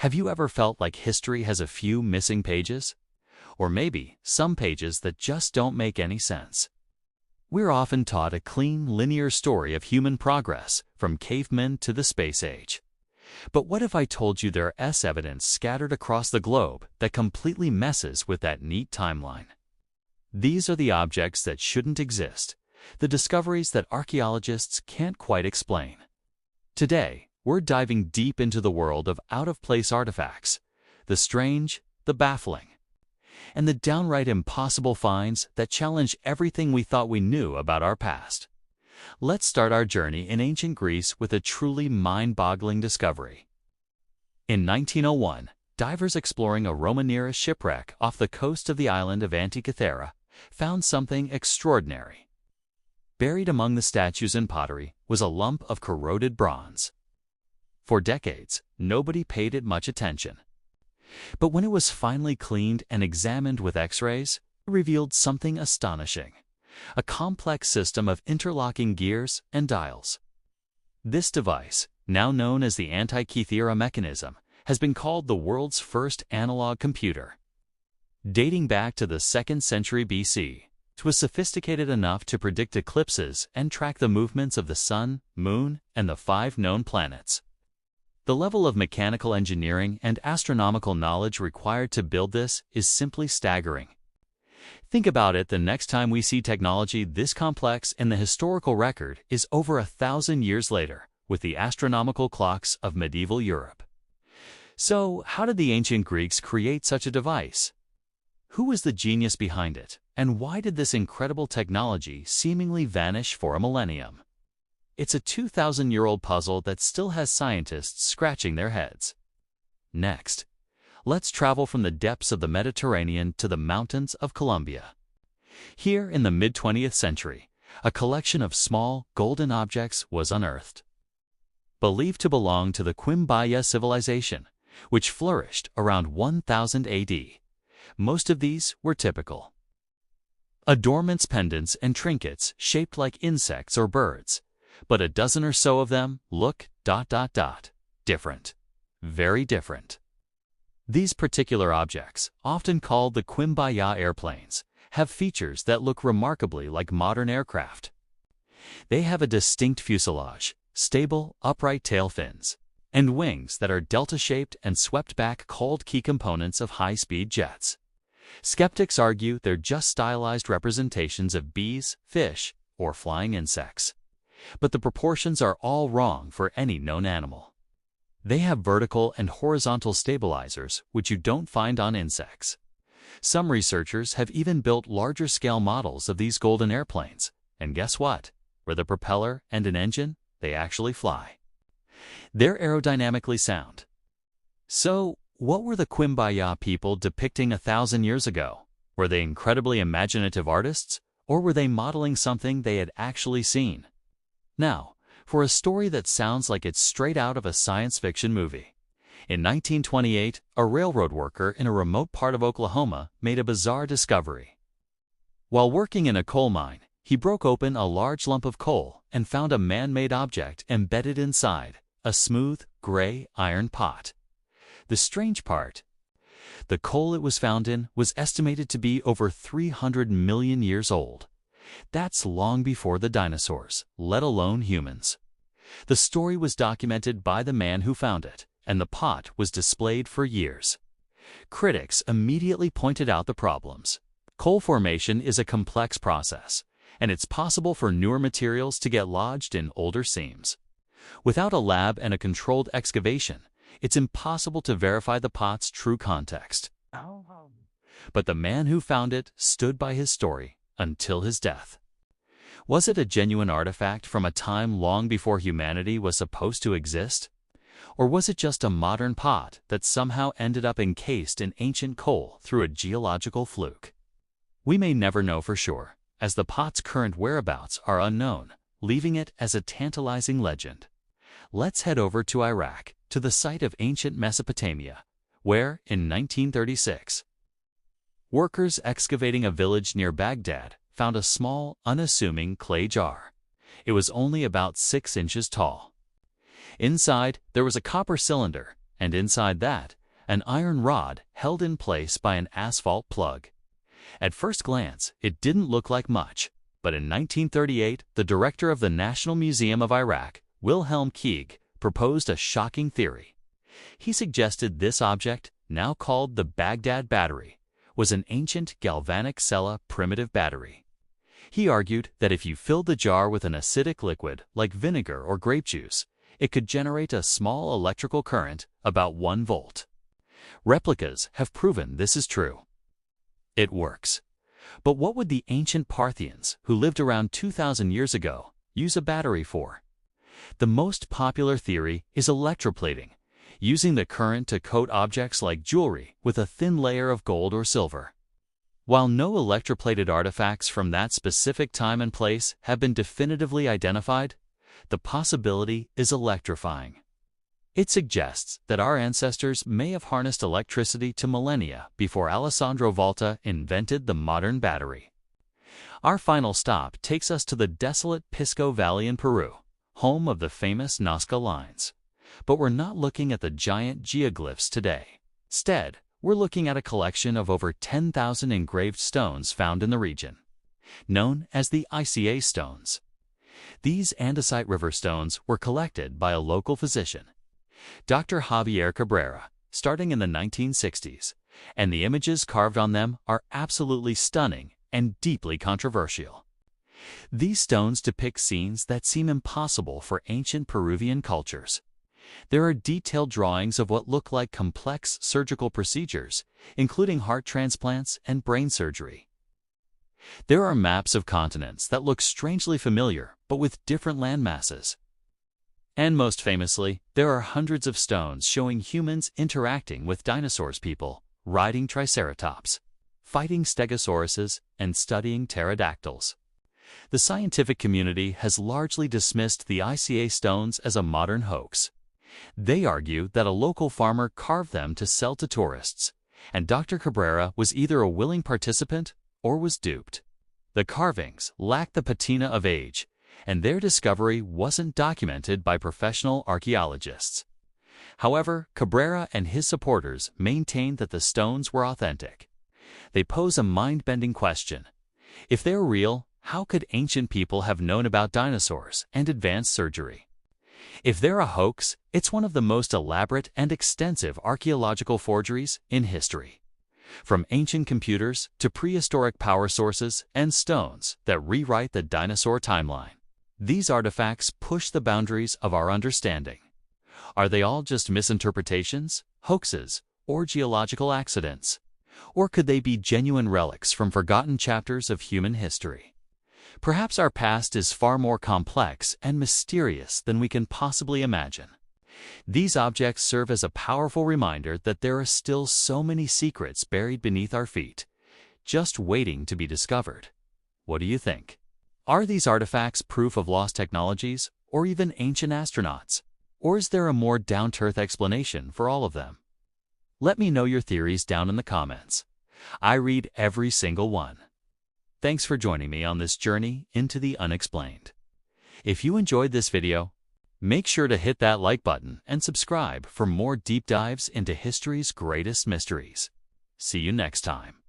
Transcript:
Have you ever felt like history has a few missing pages? Or maybe some pages that just don't make any sense? We're often taught a clean, linear story of human progress, from cavemen to the space age. But what if I told you there is evidence scattered across the globe that completely messes with that neat timeline? These are the objects that shouldn't exist, the discoveries that archaeologists can't quite explain. Today, we're diving deep into the world of out-of-place artifacts, the strange, the baffling, and the downright impossible finds that challenge everything we thought we knew about our past. Let's start our journey in ancient Greece with a truly mind-boggling discovery. In 1901, divers exploring a Roman-era shipwreck off the coast of the island of Antikythera found something extraordinary. Buried among the statues and pottery was a lump of corroded bronze. For decades, nobody paid it much attention. But when it was finally cleaned and examined with X-rays, it revealed something astonishing: a complex system of interlocking gears and dials. This device, now known as the Antikythera mechanism, has been called the world's first analog computer. Dating back to the 2nd century BC, it was sophisticated enough to predict eclipses and track the movements of the Sun, Moon, and the 5 known planets. The level of mechanical engineering and astronomical knowledge required to build this is simply staggering. Think about it: the next time we see technology this complex in the historical record is over 1,000 years later, with the astronomical clocks of medieval Europe. So, how did the ancient Greeks create such a device? Who was the genius behind it, and why did this incredible technology seemingly vanish for a millennium? It's a 2,000-year-old puzzle that still has scientists scratching their heads. Next, let's travel from the depths of the Mediterranean to the mountains of Colombia. Here in the mid-20th century, a collection of small, golden objects was unearthed. Believed to belong to the Quimbaya civilization, which flourished around 1000 AD. Most of these were typical adornments, pendants, and trinkets shaped like insects or birds. But a dozen or so of them look ... different. Very different. These particular objects, often called the Quimbaya airplanes, have features that look remarkably like modern aircraft. They have a distinct fuselage, stable, upright tail fins, and wings that are delta-shaped and swept back, called key components of high-speed jets. Skeptics argue they're just stylized representations of bees, fish, or flying insects. But the proportions are all wrong for any known animal. They have vertical and horizontal stabilizers, which you don't find on insects. Some researchers have even built larger-scale models of these golden airplanes, and guess what? With a propeller and an engine, they actually fly. They're aerodynamically sound. So, what were the Quimbaya people depicting 1,000 years ago? Were they incredibly imaginative artists, or were they modeling something they had actually seen? Now, for a story that sounds like it's straight out of a science fiction movie. In 1928, a railroad worker in a remote part of Oklahoma made a bizarre discovery. While working in a coal mine, he broke open a large lump of coal and found a man-made object embedded inside, a smooth, gray iron pot. The strange part: the coal it was found in was estimated to be over 300 million years old. That's long before the dinosaurs, let alone humans. The story was documented by the man who found it, and the pot was displayed for years. Critics immediately pointed out the problems. Coal formation is a complex process, and it's possible for newer materials to get lodged in older seams. Without a lab and a controlled excavation, it's impossible to verify the pot's true context. But the man who found it stood by his story until his death. Was it a genuine artifact from a time long before humanity was supposed to exist? Or was it just a modern pot that somehow ended up encased in ancient coal through a geological fluke? We may never know for sure, as the pot's current whereabouts are unknown, leaving it as a tantalizing legend. Let's head over to Iraq, to the site of ancient Mesopotamia, where, in 1936, workers excavating a village near Baghdad found a small, unassuming clay jar. It was only about 6 inches tall. Inside, there was a copper cylinder, and inside that, an iron rod held in place by an asphalt plug. At first glance, it didn't look like much, but in 1938, the director of the National Museum of Iraq, Wilhelm Keeg, proposed a shocking theory. He suggested this object, now called the Baghdad battery, was an ancient galvanic cella primitive battery. He argued that if you filled the jar with an acidic liquid like vinegar or grape juice, it could generate a small electrical current about 1 volt. Replicas have proven this is true. It works. But what would the ancient Parthians, who lived around 2,000 years ago, use a battery for? The most popular theory is electroplating, using the current to coat objects like jewelry with a thin layer of gold or silver. While no electroplated artifacts from that specific time and place have been definitively identified, the possibility is electrifying. It suggests that our ancestors may have harnessed electricity to millennia before Alessandro Volta invented the modern battery. Our final stop takes us to the desolate Pisco Valley in Peru, home of the famous Nazca lines. But we're not looking at the giant geoglyphs today. Instead, we're looking at a collection of over 10,000 engraved stones found in the region, known as the ICA stones. These andesite river stones were collected by a local physician, Dr. Javier Cabrera, starting in the 1960s, and the images carved on them are absolutely stunning and deeply controversial. These stones depict scenes that seem impossible for ancient Peruvian cultures. There are detailed drawings of what look like complex surgical procedures, including heart transplants and brain surgery. There are maps of continents that look strangely familiar, but with different landmasses. And most famously, there are hundreds of stones showing humans interacting with dinosaurs people, riding triceratops, fighting stegosauruses, and studying pterodactyls. The scientific community has largely dismissed the ICA stones as a modern hoax. They argue that a local farmer carved them to sell to tourists, and Dr. Cabrera was either a willing participant or was duped. The carvings lack the patina of age, and their discovery wasn't documented by professional archaeologists. However, Cabrera and his supporters maintained that the stones were authentic. They pose a mind-bending question. If they're real, how could ancient people have known about dinosaurs and advanced surgery? If they're a hoax, it's one of the most elaborate and extensive archaeological forgeries in history. From ancient computers to prehistoric power sources and stones that rewrite the dinosaur timeline, these artifacts push the boundaries of our understanding. Are they all just misinterpretations, hoaxes, or geological accidents? Or could they be genuine relics from forgotten chapters of human history? Perhaps our past is far more complex and mysterious than we can possibly imagine. These objects serve as a powerful reminder that there are still so many secrets buried beneath our feet, just waiting to be discovered. What do you think? Are these artifacts proof of lost technologies or even ancient astronauts? Or is there a more down-to-earth explanation for all of them? Let me know your theories down in the comments. I read every single one. Thanks for joining me on this journey into the unexplained. If you enjoyed this video, make sure to hit that like button and subscribe for more deep dives into history's greatest mysteries. See you next time.